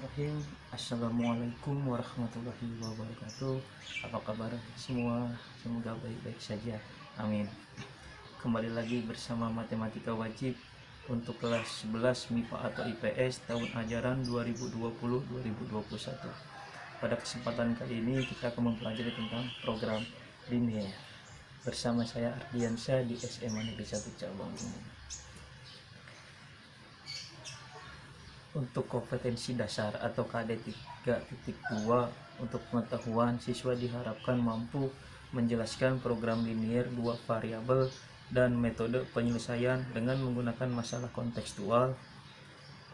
Bismillahirrahmanirrahim. Assalamualaikum warahmatullahi wabarakatuh. Apa kabar semua? Semoga baik-baik saja. Amin. Kembali lagi bersama Matematika Wajib untuk kelas 11 MIPA atau IPS tahun ajaran 2020-2021. Pada kesempatan kali ini kita akan mempelajari tentang program linear bersama saya Ardiansyah di SMA Negeri 1 Cabang Umum. Untuk kompetensi dasar atau KD 3.2 untuk pengetahuan, siswa diharapkan mampu menjelaskan program linear 2 variabel dan metode penyelesaian dengan menggunakan masalah kontekstual.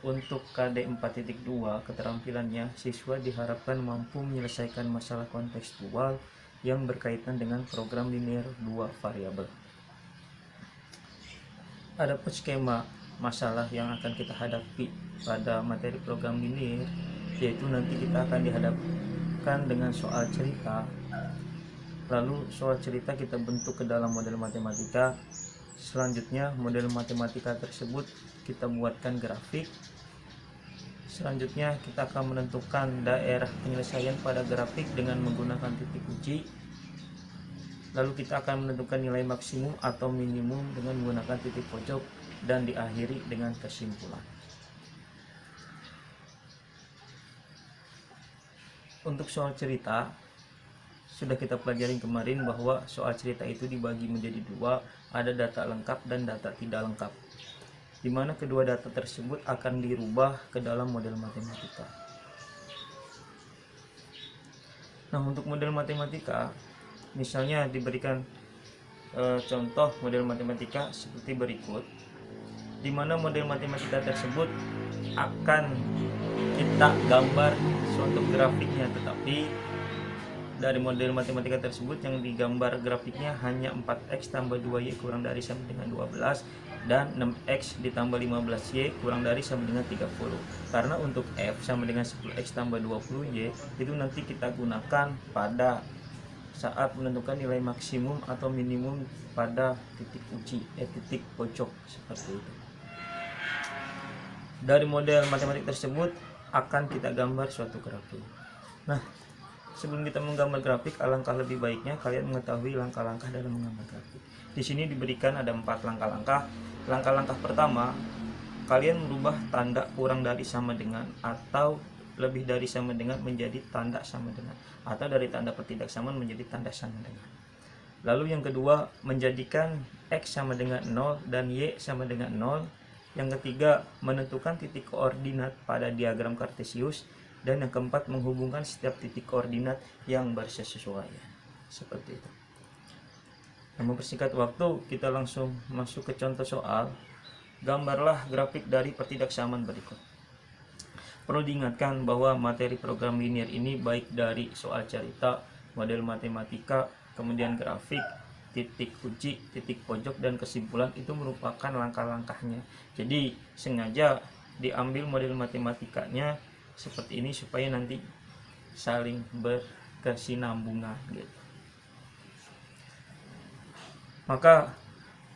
Untuk KD 4.2 keterampilannya, siswa diharapkan mampu menyelesaikan masalah kontekstual yang berkaitan dengan program linear 2 variabel. Adapun skema masalah yang akan kita hadapi pada materi program linear, yaitu nanti kita akan dihadapkan dengan soal cerita. Lalu soal cerita kita bentuk ke dalam model matematika. Selanjutnya model matematika tersebut kita buatkan grafik. Selanjutnya kita akan menentukan daerah penyelesaian pada grafik dengan menggunakan titik uji. Lalu kita akan menentukan nilai maksimum atau minimum dengan menggunakan titik pojok dan diakhiri dengan kesimpulan. Untuk soal cerita sudah kita pelajari kemarin bahwa soal cerita itu dibagi menjadi dua, ada data lengkap dan data tidak lengkap, di mana kedua data tersebut akan dirubah ke dalam model matematika. Nah, untuk model matematika misalnya diberikan contoh model matematika seperti berikut, di mana model matematika tersebut akan kita gambar suatu grafiknya, tetapi dari model matematika tersebut yang digambar grafiknya hanya 4x tambah 2y kurang dari sama dengan 12 dan 6x ditambah 15y kurang dari sama dengan 30. Karena untuk f sama dengan 10x tambah 20y itu nanti kita gunakan pada saat menentukan nilai maksimum atau minimum pada titik uji, titik pojok seperti itu. Dari model matematik tersebut akan kita gambar suatu grafik. Nah, sebelum kita menggambar grafik, alangkah lebih baiknya kalian mengetahui langkah-langkah dalam menggambar grafik. Di sini diberikan ada 4 langkah-langkah. Langkah-langkah pertama, kalian merubah tanda kurang dari sama dengan atau lebih dari sama dengan menjadi tanda sama dengan, atau dari tanda ketidaksamaan menjadi tanda sama dengan. Lalu yang kedua, menjadikan x sama dengan 0 dan y sama dengan 0. Yang ketiga, menentukan titik koordinat pada diagram kartesius. Dan yang keempat, menghubungkan setiap titik koordinat yang bersesuaian. Seperti itu. Nah, mempersingkat waktu, kita langsung masuk ke contoh soal. Gambarlah grafik dari ketidaksamaan berikut. Perlu diingatkan bahwa materi program linear ini baik dari soal cerita, model matematika, kemudian grafik, titik uji, titik pojok, dan kesimpulan itu merupakan langkah-langkahnya. Jadi sengaja diambil model matematikanya seperti ini supaya nanti saling berkesinambungan gitu. Maka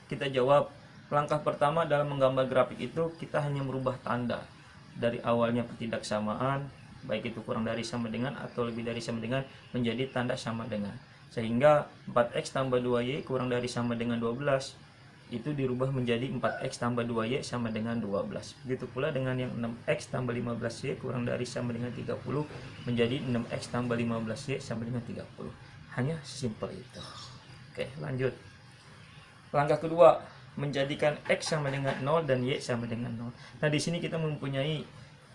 kita jawab, langkah pertama dalam menggambar grafik itu kita hanya merubah tanda dari awalnya ketidaksamaan, baik itu kurang dari sama dengan atau lebih dari sama dengan, menjadi tanda sama dengan. Sehingga 4x tambah 2y kurang dari sama dengan 12 itu dirubah menjadi 4x tambah 2y sama dengan 12. Begitu pula dengan yang 6x tambah 15y kurang dari sama dengan 30 menjadi 6x tambah 15y sama dengan 30. Hanya simpel itu. Oke, lanjut. Langkah kedua, menjadikan x sama dengan 0 dan y sama dengan 0. Nah, di sini kita mempunyai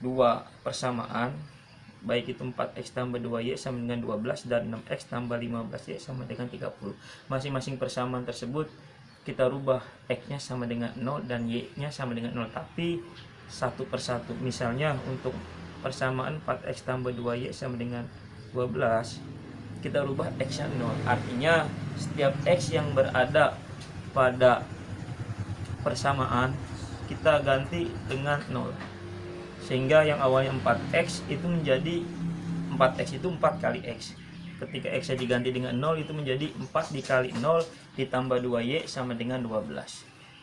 dua persamaan, baik itu 4x tambah 2y sama dengan 12 dan 6x tambah 15y sama dengan 30. Masing-masing persamaan tersebut kita rubah x-nya sama dengan 0 dan y-nya sama dengan 0, tapi satu persatu. Misalnya untuk persamaan 4x tambah 2y sama dengan 12, kita rubah x-nya 0. Artinya setiap x yang berada pada persamaan kita ganti dengan 0. Sehingga yang awalnya 4x itu menjadi 4x itu 4 kali x. Ketika x diganti dengan 0 itu menjadi 4 dikali 0 ditambah 2y sama dengan 12.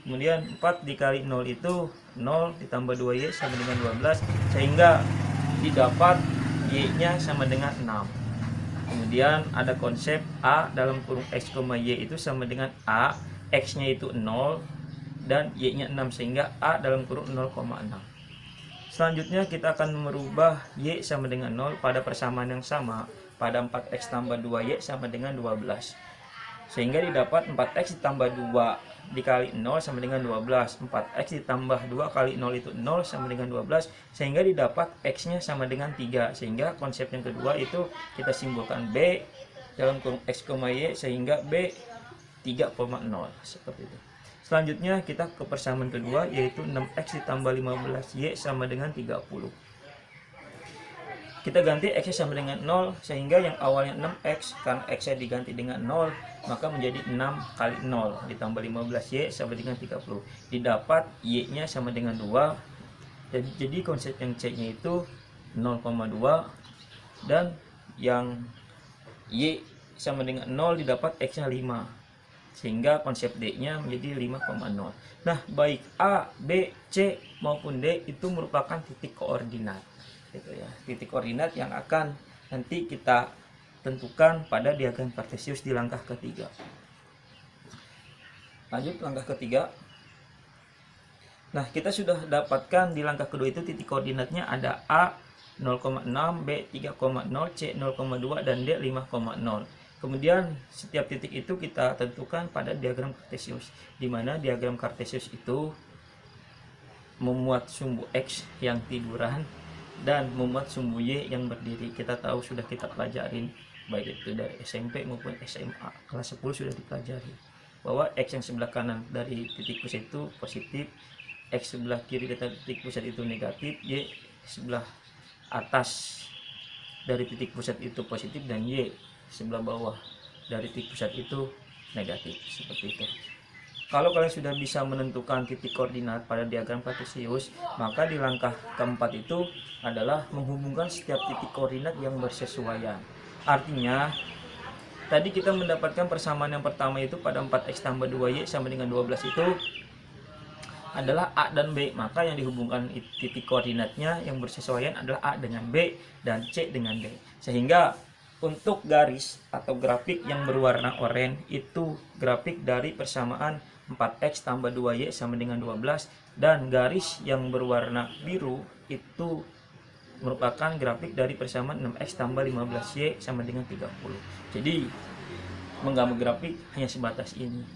Kemudian 4 dikali 0 itu 0 ditambah 2y sama dengan 12. Sehingga didapat Y-nya sama dengan 6. Kemudian ada konsep A dalam kurung X, Y itu sama dengan A, X-nya itu 0 dan Y-nya 6, sehingga A dalam kurung 0,6. Selanjutnya kita akan merubah Y sama dengan 0 pada persamaan yang sama, pada 4X tambah 2Y sama dengan 12. Sehingga didapat 4X ditambah 2 dikali 0 sama dengan 12. 4X ditambah 2 kali 0 itu 0 sama dengan 12. Sehingga didapat X-nya sama dengan 3. Sehingga konsep yang kedua itu kita simbolkan B dalam kurung X, Y, sehingga B 3,0. Seperti itu. Selanjutnya kita ke persamaan kedua, yaitu 6X ditambah 15Y sama dengan 30. Kita ganti X sama dengan 0, sehingga yang awalnya 6X, karena X-nya diganti dengan 0, maka menjadi 6 kali 0 ditambah 15Y sama dengan 30. Didapat Y-nya sama dengan 2. Jadi konsep yang C-nya itu 0,2 dan yang Y sama dengan 0 didapat X-nya 5. Sehingga konsep D-nya menjadi 5,0. Nah, baik A, B, C maupun D itu merupakan titik koordinat. Gitu ya, titik koordinat yang akan nanti kita tentukan pada diagram kartesius di langkah ketiga. Lanjut langkah ketiga. Nah, kita sudah dapatkan di langkah kedua itu titik koordinatnya ada A 0,6, B 3,0, C 0,2 dan D 5,0. Kemudian setiap titik itu kita tentukan pada diagram kartesius, di mana diagram kartesius itu memuat sumbu X yang tiduran dan memuat sumbu Y yang berdiri. Kita tahu sudah kita pelajarin baik itu dari SMP maupun SMA kelas 10 sudah dipelajari bahwa X yang sebelah kanan dari titik pusat itu positif, X sebelah kiri dari titik pusat itu negatif, Y sebelah atas dari titik pusat itu positif dan Y sebelah bawah dari titik pusat itu negatif. Seperti itu. Kalau kalian sudah bisa menentukan titik koordinat pada diagram kartesius, maka di langkah keempat itu adalah menghubungkan setiap titik koordinat yang bersesuaian. Artinya, tadi kita mendapatkan persamaan yang pertama itu pada 4X tambah 2Y sama dengan 12 itu adalah A dan B. Maka yang dihubungkan titik koordinatnya yang bersesuaian adalah A dengan B dan C dengan D. Sehingga untuk garis atau grafik yang berwarna oranye itu grafik dari persamaan 4X tambah 2Y sama dengan 12, dan garis yang berwarna biru itu merupakan grafik dari persamaan 6X tambah 15Y sama dengan 30. Jadi menggambar grafik hanya sebatas ini.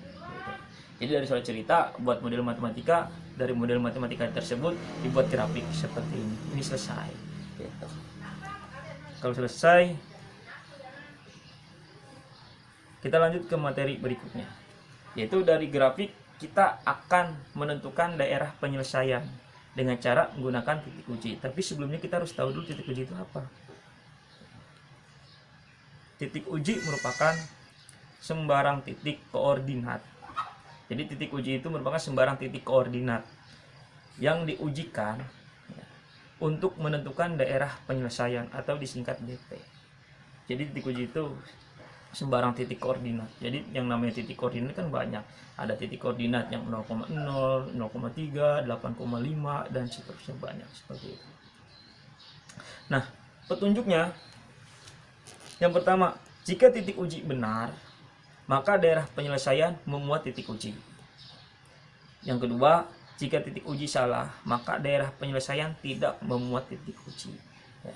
Jadi dari soal cerita buat model matematika, dari model matematika tersebut dibuat grafik seperti ini. Ini selesai. Gitu. Kalau selesai, kita lanjut ke materi berikutnya, yaitu dari grafik kita akan menentukan daerah penyelesaian dengan cara menggunakan titik uji. Tapi sebelumnya kita harus tahu dulu titik uji itu apa. Titik uji merupakan sembarang titik koordinat. Jadi titik uji itu merupakan sembarang titik koordinat yang diujikan untuk menentukan daerah penyelesaian atau disingkat DP. Jadi titik uji itu sembarang titik koordinat. Jadi yang namanya titik koordinat kan banyak. Ada titik koordinat yang 0,0, 0,3, 8,5 dan seterusnya, banyak seperti itu. Nah, petunjuknya yang pertama, jika titik uji benar, maka daerah penyelesaian memuat titik uji. Yang kedua, jika titik uji salah, maka daerah penyelesaian tidak memuat titik uji. Ya.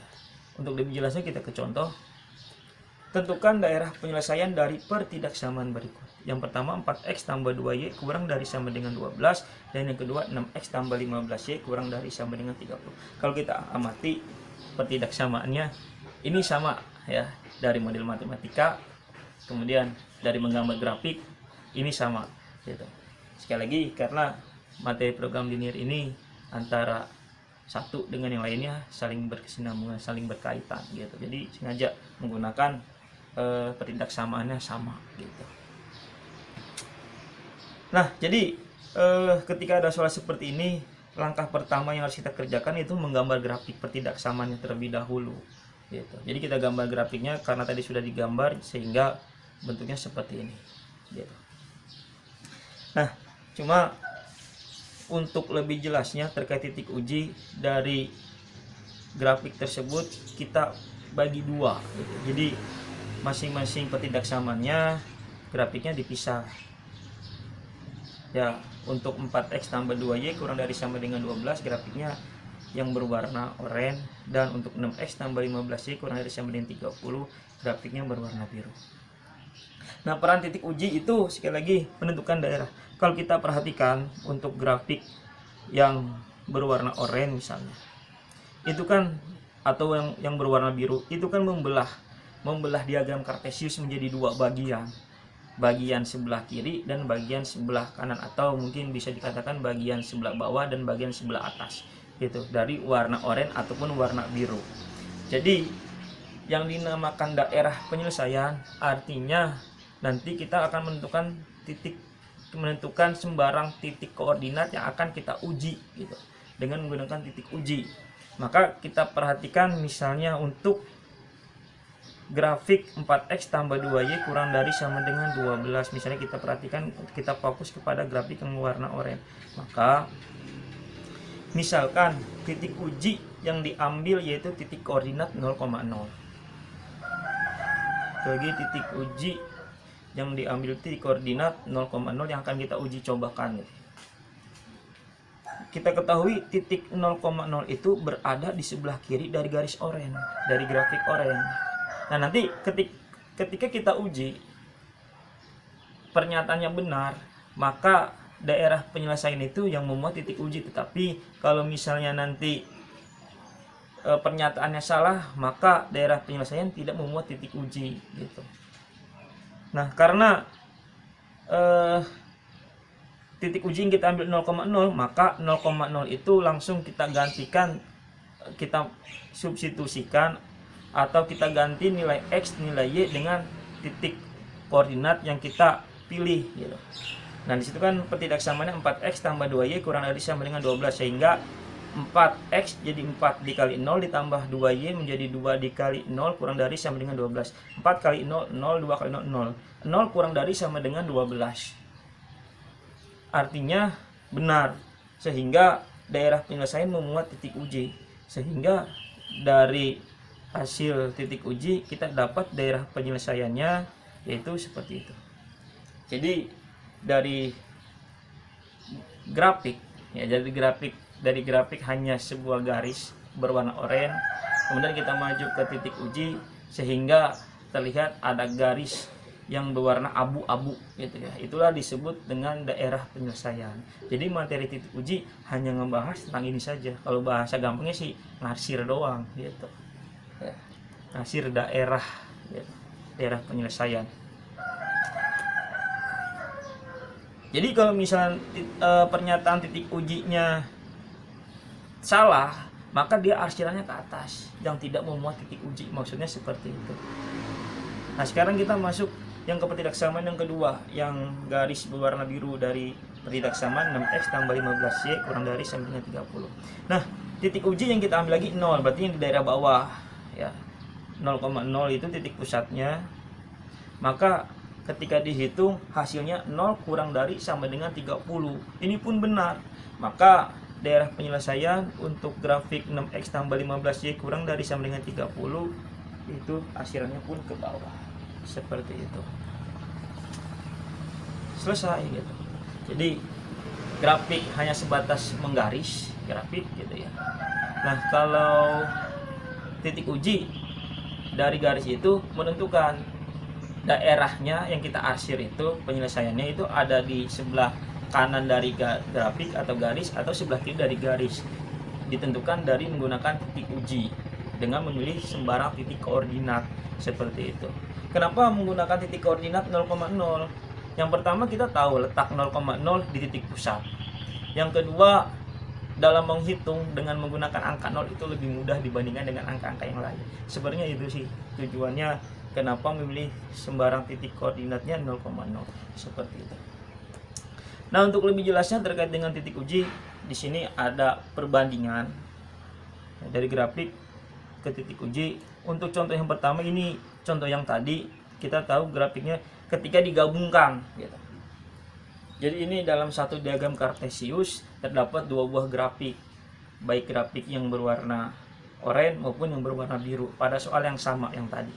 Untuk lebih jelasnya kita ke contoh. Tentukan daerah penyelesaian dari pertidaksamaan berikut. Yang pertama 4X tambah 2Y kurang dari sama dengan 12. Dan yang kedua 6X tambah 15Y kurang dari sama dengan 30. Kalau kita amati pertidaksamaannya, ini sama ya, dari model matematika. Kemudian dari menggambar grafik, ini sama gitu. Sekali lagi, karena materi program linear ini antara satu dengan yang lainnya saling berkesinambungan, saling berkaitan gitu. Jadi sengaja menggunakan pertidaksamaannya sama gitu. Nah, jadi ketika ada soal seperti ini, langkah pertama yang harus kita kerjakan itu menggambar grafik pertidaksamaannya terlebih dahulu gitu. Jadi kita gambar grafiknya karena tadi sudah digambar sehingga bentuknya seperti ini gitu. Nah, cuma untuk lebih jelasnya terkait titik uji dari grafik tersebut kita bagi dua gitu. Jadi masing-masing petidaksamannya grafiknya dipisah ya. Untuk 4x tambah 2y kurang dari sama dengan 12 grafiknya yang berwarna oranye, dan untuk 6x tambah 15y kurang dari sama dengan 30 grafiknya berwarna biru. Nah, peran titik uji itu sekali lagi menentukan daerah. Kalau kita perhatikan untuk grafik yang berwarna oranye misalnya, itu kan, atau yang berwarna biru itu kan membelah diagram Kartesius menjadi dua bagian sebelah kiri dan bagian sebelah kanan, atau mungkin bisa dikatakan bagian sebelah bawah dan bagian sebelah atas gitu, dari warna oranye ataupun warna biru. Jadi yang dinamakan daerah penyelesaian artinya nanti kita akan menentukan sembarang titik koordinat yang akan kita uji gitu dengan menggunakan titik uji. Maka kita perhatikan misalnya untuk grafik 4x tambah 2y kurang dari sama dengan 12. Misalnya kita perhatikan, kita fokus kepada grafik yang warna oranye. Maka misalkan titik uji yang diambil yaitu titik koordinat 0,0. Bagi titik uji yang diambil titik koordinat 0,0 yang akan kita uji cobakan. Kita ketahui titik 0,0 itu berada di sebelah kiri dari garis oranye, dari grafik oranye. Nah, nanti ketika kita uji pernyataannya benar, maka daerah penyelesaian itu yang memuat titik uji. Tetapi kalau misalnya nanti pernyataannya salah, maka daerah penyelesaian tidak memuat titik uji gitu. Nah, karena titik uji yang kita ambil 0,0, maka 0,0 itu langsung kita gantikan, kita substitusikan atau kita ganti nilai x, nilai y dengan titik koordinat yang kita pilih gitu. Nah, disitu kan petidaksamaannya 4x tambah 2y kurang dari sama dengan 12, sehingga 4x jadi 4 dikali 0 ditambah 2y menjadi 2 dikali 0 kurang dari sama dengan 12. 4 kali 0, 0, 2 kali 0, 0. 0 kurang dari sama dengan 12. Artinya benar, sehingga daerah penyelesaian memuat titik uji. Sehingga dari hasil titik uji kita dapat daerah penyelesaiannya yaitu seperti itu. Jadi dari grafik ya, dari grafik hanya sebuah garis berwarna oranye, kemudian kita maju ke titik uji sehingga terlihat ada garis yang berwarna abu-abu gitu ya. Itulah disebut dengan daerah penyelesaian. Jadi materi titik uji hanya ngebahas tentang ini saja. Kalau bahasa gampangnya sih ngarsir doang gitu. Ya, ngasir daerah ya, daerah penyelesaian. Jadi kalau misalnya pernyataan titik ujinya salah, maka dia arsirannya ke atas yang tidak memuat titik uji, maksudnya seperti itu. Nah, sekarang kita masuk yang ke petidaksamaan yang kedua, yang garis berwarna biru dari petidaksamaan 6x tambah 15y kurang dari sama dengan 30. Nah, titik uji yang kita ambil lagi 0, berarti yang di daerah bawah ya. 0,0 itu titik pusatnya. Maka ketika dihitung hasilnya 0 kurang dari sama dengan 30. Ini pun benar. Maka daerah penyelesaian untuk grafik 6x tambah 15y kurang dari sama dengan 30 itu arsirannya pun ke bawah. Seperti itu. Selesai gitu. Jadi grafik hanya sebatas menggaris grafik gitu ya. Nah, kalau titik uji dari garis itu menentukan daerahnya yang kita arsir itu, penyelesaiannya itu ada di sebelah kanan dari grafik atau garis atau sebelah kiri dari garis. Ditentukan dari menggunakan titik uji dengan memilih sembarang titik koordinat seperti itu. Kenapa menggunakan titik koordinat 0,0? Yang pertama kita tahu letak 0,0 di titik pusat. Yang kedua, dalam menghitung dengan menggunakan angka 0 itu lebih mudah dibandingkan dengan angka-angka yang lain. Sebenarnya itu sih tujuannya kenapa memilih sembarang titik koordinatnya 0,0 seperti itu. Nah, untuk lebih jelasnya terkait dengan titik uji, di sini ada perbandingan dari grafik ke titik uji. Untuk contoh yang pertama ini, contoh yang tadi kita tahu grafiknya ketika digabungkan gitu. Jadi ini dalam satu diagram Kartesius terdapat dua buah grafik, baik grafik yang berwarna oranye maupun yang berwarna biru pada soal yang sama yang tadi.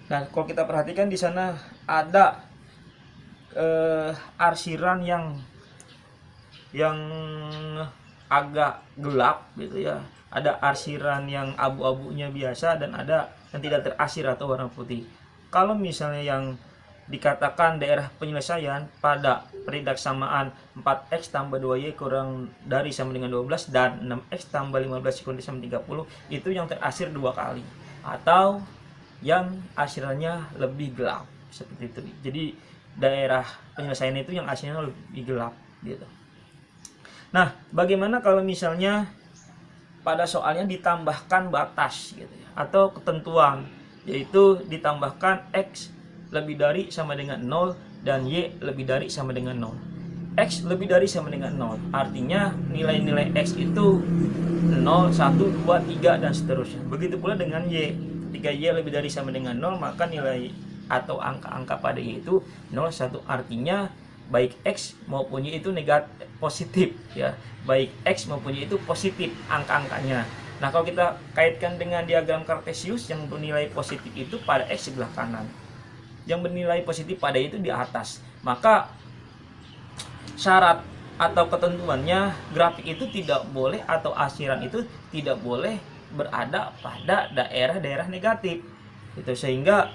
Nah, kalau kita perhatikan di sana ada arsiran yang agak gelap gitu ya. Ada arsiran yang abu-abunya biasa dan ada yang tidak terarsir atau warna putih. Kalau misalnya yang dikatakan daerah penyelesaian pada peridaksamaan 4x tambah 2y kurang dari sama dengan 12 dan 6x tambah 15 kurang dari sama 30, itu yang terarsir 2 kali atau yang arsirannya lebih gelap seperti itu. Jadi daerah penyelesaian itu yang arsirannya lebih gelap gitu. Nah, bagaimana kalau misalnya pada soalnya ditambahkan batas gitu ya, atau ketentuan, yaitu ditambahkan x lebih dari sama dengan 0 dan y lebih dari sama dengan 0. X lebih dari sama dengan 0 artinya nilai-nilai x itu 0, 1, 2, 3 dan seterusnya. Begitu pula dengan y. Ketika y lebih dari sama dengan 0, maka nilai atau angka-angka pada y itu 0, 1, artinya baik x maupun y itu negatif positif ya. Baik x maupun y itu positif angka-angkanya. Nah, kalau kita kaitkan dengan diagram Kartesius, yang bernilai positif itu pada x sebelah kanan, yang bernilai positif pada itu di atas. Maka syarat atau ketentuannya grafik itu tidak boleh atau arsiran itu tidak boleh berada pada daerah-daerah negatif. Itu sehingga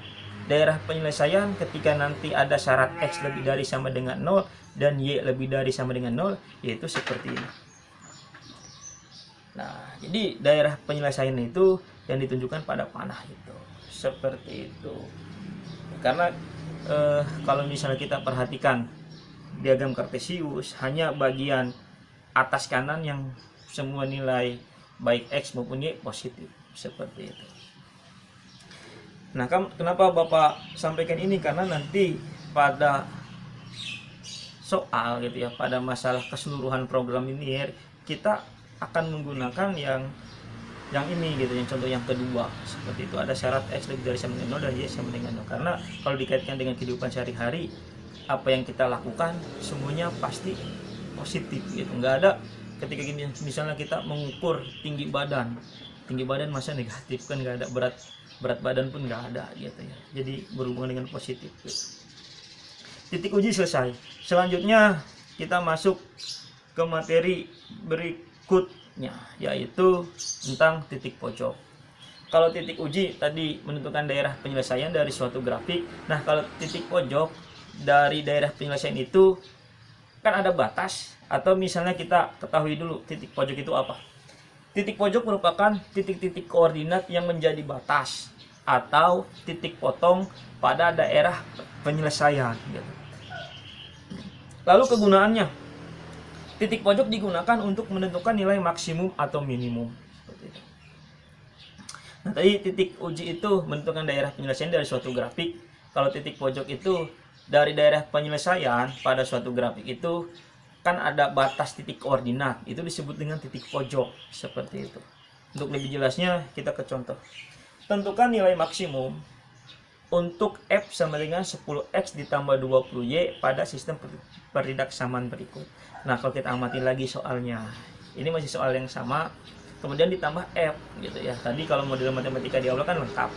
daerah penyelesaian ketika nanti ada syarat x lebih dari sama dengan 0 dan y lebih dari sama dengan 0, yaitu seperti ini. Nah, jadi daerah penyelesaian itu yang ditunjukkan pada panah itu seperti itu. Karena kalau misalnya kita perhatikan diagram Kartesius, hanya bagian atas kanan yang semua nilai baik x maupun y positif seperti itu. Nah, kenapa Bapak sampaikan ini? Karena nanti pada soal gitu ya, pada masalah keseluruhan program linear kita akan menggunakan yang ini gitu, yang contoh yang kedua seperti itu. Ada syarat x lebih dari sama dengan 0 dan y sama dengan 0. Karena kalau dikaitkan dengan kehidupan sehari-hari, apa yang kita lakukan semuanya pasti positif gitu. Nggak ada ketika gini, misalnya kita mengukur tinggi badan masa negatif kan, nggak ada. Berat badan pun nggak ada gitu ya. Jadi berhubungan dengan positif gitu. Titik uji selesai. Selanjutnya kita masuk ke materi berikutnya, yaitu tentang titik pojok. Kalau titik uji tadi menentukan daerah penyelesaian dari suatu grafik. Nah, kalau titik pojok dari daerah penyelesaian itu kan ada batas, atau misalnya kita ketahui dulu titik pojok itu apa. Titik pojok merupakan titik-titik koordinat yang menjadi batas atau titik potong pada daerah penyelesaian gitu. Lalu kegunaannya, titik pojok digunakan untuk menentukan nilai maksimum atau minimum. Nah, tadi titik uji itu menentukan daerah penyelesaian dari suatu grafik. Kalau titik pojok itu dari daerah penyelesaian pada suatu grafik itu kan ada batas titik koordinat, itu disebut dengan titik pojok seperti itu. Untuk lebih jelasnya kita ke contoh. Tentukan nilai maksimum untuk f sama dengan 10x ditambah 20y pada sistem peridaksamaan berikut. Nah, kalau kita amati lagi soalnya, ini masih soal yang sama, kemudian ditambah f gitu ya. Tadi kalau model matematika di aula kan lengkap,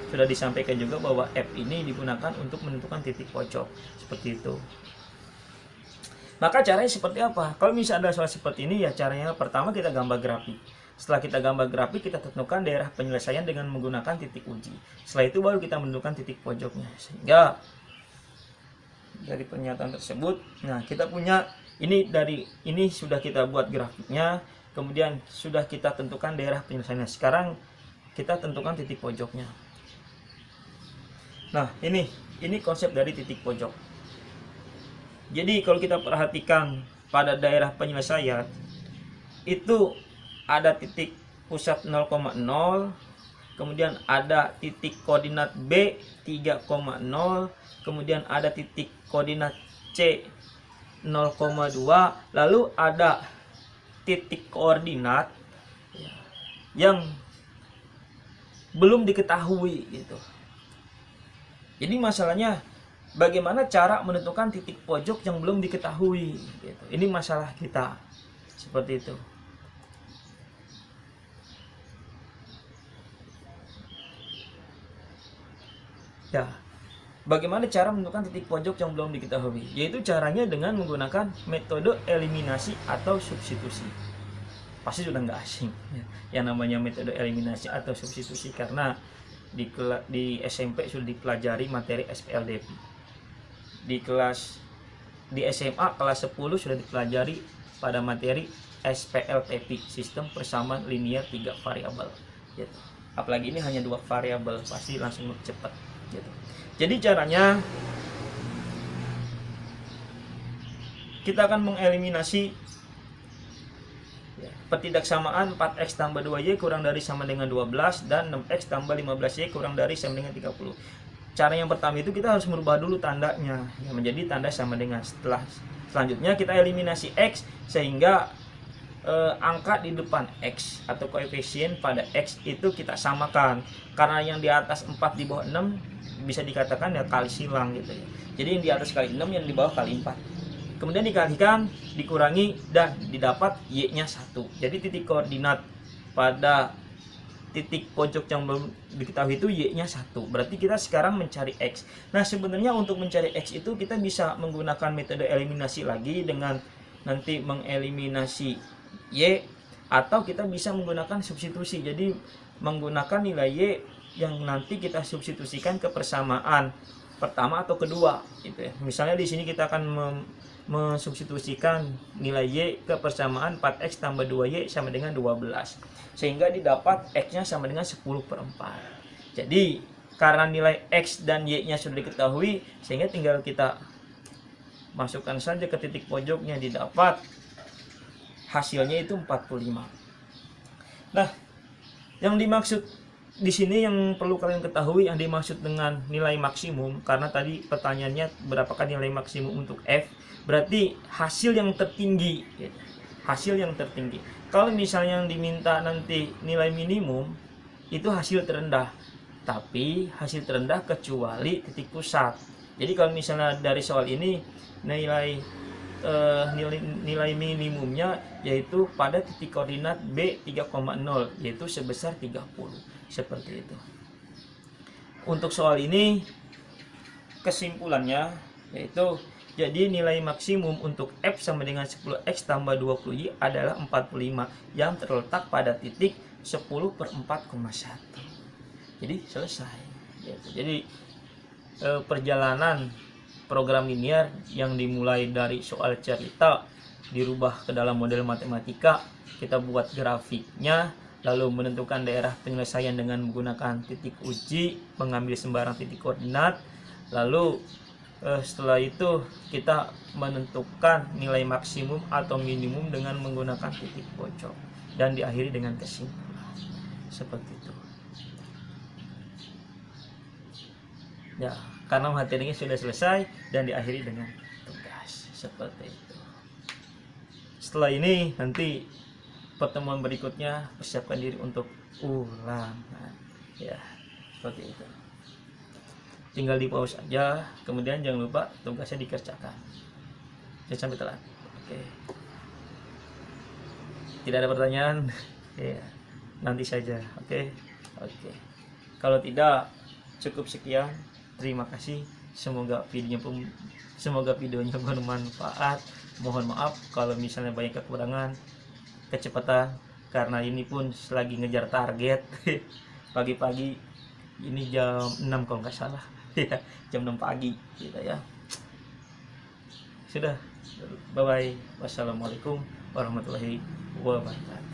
sudah disampaikan juga bahwa f ini digunakan untuk menentukan titik pojok seperti itu. Maka caranya seperti apa? Kalau misalnya ada soal seperti ini, ya caranya pertama kita gambar grafik. Setelah kita gambar grafik, kita tentukan daerah penyelesaian dengan menggunakan titik uji. Setelah itu baru kita menentukan titik pojoknya. Sehingga dari pernyataan tersebut, nah kita punya ini, dari ini sudah kita buat grafiknya, kemudian sudah kita tentukan daerah penyelesaiannya. Sekarang kita tentukan titik pojoknya. Nah, ini konsep dari titik pojok. Jadi kalau kita perhatikan pada daerah penyelesaian itu ada titik pusat 0,0, kemudian ada titik koordinat B 3,0, kemudian ada titik koordinat C 0,2, lalu ada titik koordinat yang belum diketahui gitu. Jadi masalahnya bagaimana cara menentukan titik pojok yang belum diketahui gitu. Ini masalah kita seperti itu. Ya, bagaimana cara menentukan titik pojok yang belum diketahui? Yaitu caranya dengan menggunakan metode eliminasi atau substitusi. Pasti sudah nggak asing ya, yang namanya metode eliminasi atau substitusi, karena di SMP sudah dipelajari materi SPLDP. Di SMA kelas 10 sudah dipelajari pada materi SPLTP, sistem persamaan linear 3 variabel gitu. Apalagi ini hanya 2 variabel, pasti langsung cepat gitu. Jadi caranya kita akan mengeliminasi pertidaksamaan 4x tambah 2y kurang dari sama dengan 12 dan 6x tambah 15y kurang dari sama dengan 30. Cara yang pertama itu kita harus merubah dulu tandanya yang menjadi tanda sama dengan. Selanjutnya kita eliminasi x sehingga angka di depan x atau koefisien pada x itu kita samakan, karena yang di atas 4 di bawah 6 bisa dikatakan ya kali silang gitu ya. Jadi yang di atas kali 6, yang di bawah kali 4. Kemudian dikalikan, dikurangi, dan didapat y-nya 1. Jadi titik koordinat pada titik pojok yang belum diketahui itu y-nya 1. Berarti kita sekarang mencari x. Nah, sebenarnya untuk mencari x itu kita bisa menggunakan metode eliminasi lagi dengan nanti mengeliminasi y, atau kita bisa menggunakan substitusi. Jadi menggunakan nilai y yang nanti kita substitusikan ke persamaan pertama atau kedua gitu ya. Misalnya di sini kita akan mensubstitusikan nilai y ke persamaan 4x tambah 2y sama dengan 12, sehingga didapat x-nya sama dengan 10/4. Jadi karena nilai x dan y-nya sudah diketahui, sehingga tinggal kita masukkan saja ke titik pojoknya, didapat hasilnya itu 45. Nah, yang dimaksud di sini yang perlu kalian ketahui, yang dimaksud dengan nilai maksimum, karena tadi pertanyaannya berapakah nilai maksimum untuk f, berarti hasil yang tertinggi, hasil yang tertinggi. Kalau misalnya yang diminta nanti nilai minimum, itu hasil terendah, tapi hasil terendah kecuali titik pusat. Jadi kalau misalnya dari soal ini nilai minimumnya yaitu pada titik koordinat B 3,0, yaitu sebesar 30, seperti itu. Untuk soal ini kesimpulannya yaitu, jadi nilai maksimum untuk f sama dengan 10x tambah 20y adalah 45 yang terletak pada titik 10/4,1. Jadi selesai gitu. Jadi perjalanan program linear yang dimulai dari soal cerita dirubah ke dalam model matematika, kita buat grafiknya, lalu menentukan daerah penyelesaian dengan menggunakan titik uji, mengambil sembarang titik koordinat, lalu setelah itu kita menentukan nilai maksimum atau minimum dengan menggunakan titik pojok, dan diakhiri dengan kesimpulan seperti itu ya, karena materinya sudah selesai dan diakhiri dengan tugas seperti itu. Setelah ini nanti pertemuan berikutnya persiapkan diri untuk ulangan ya, seperti itu. Tinggal di pause aja, kemudian jangan lupa tugasnya dikerjakan, jangan sampai telat. Oke, tidak ada pertanyaan ya, nanti saja. Oke. Kalau tidak, cukup sekian. Terima kasih. Semoga videonya bermanfaat. Mohon maaf kalau misalnya banyak kekurangan, kecepatan, karena ini pun selagi ngejar target. Pagi-pagi ini jam 6 kalau nggak salah ya, jam 6 pagi gitu ya. Sudah, bye bye. Wassalamualaikum warahmatullahi wabarakatuh.